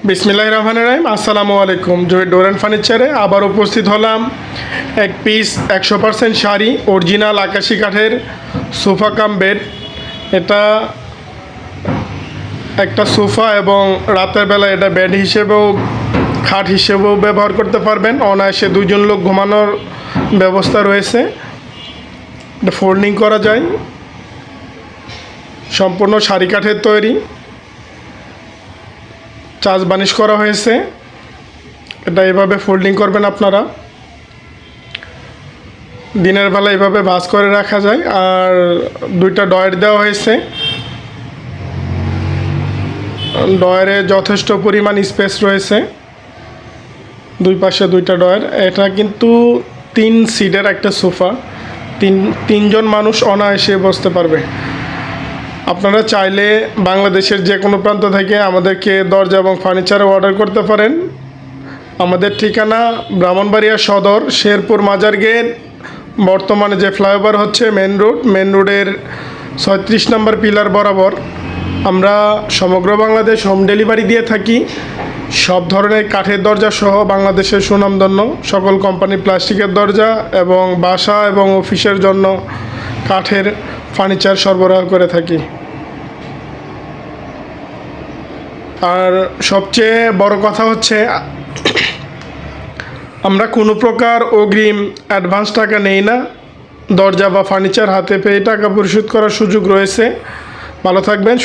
বিসমিল্লাহির রহমানির রহিম। আসসালামু আলাইকুম। জয় ডোর অ্যান্ড ফার্নিচারে আবার উপস্থিত হলাম এক পিস 100% শাড়ি অরিজিনাল আকাশি কাঠের সোফা কাম বেড। এটা একটা সোফা এবং রাতের বেলা এটা বেড হিসেবেও খাট হিসেবেও ব্যবহার করতে পারবেন। অনায়াসে দুজন লোক ঘুমানোর ব্যবস্থা রয়েছে। এটা ফোল্ডিং করা যায়, সম্পূর্ণ শাড়ি কাঠের তৈরি, চাষ বানিশ করা হয়েছে। এটা এভাবে ফোল্ডিং করবেন আপনারা। দিনের বেলা এভাবে ভাঁজ করে রাখা যায়। আর দুইটা ডয়ার দেওয়া হয়েছে, ডয়ারে যথেষ্ট পরিমাণ স্পেস রয়েছে, দুই পাশে দুইটা ডয়ার। এটা কিন্তু 3 সিটের একটা সোফা, তিনজন মানুষ অনায়াসে বসতে পারবে। আপনারা চাইলে বাংলাদেশের যে কোনো প্রান্ত থেকে আমাদেরকে দরজা এবং ফার্নিচারও অর্ডার করতে পারেন। আমাদের ঠিকানা ব্রাহ্মণবাড়িয়া সদর, শেরপুর মাজার গেট, বর্তমানে যে ফ্লাইওভার হচ্ছে মেন রোডের 36 নম্বর পিলার বরাবর। আমরা সমগ্র বাংলাদেশ হোম ডেলিভারি দিয়ে থাকি। সব ধরনের কাঠের দরজা সহ বাংলাদেশের সুনামধন্য সকল কোম্পানি প্লাস্টিকের দরজা এবং বাসা এবং অফিসের জন্য কাঠের ফার্নিচার সরবরাহ করে থাকি। আর সবচেয়ে বড় কথা হচ্ছে, আমরা কোনো প্রকার অগ্রিম অ্যাডভান্স টাকা নেই না। দরজা বা ফার্নিচার হাতে পেয়ে টাকা পরিশোধ করার সুযোগ রয়েছে। ভালো থাকবেন।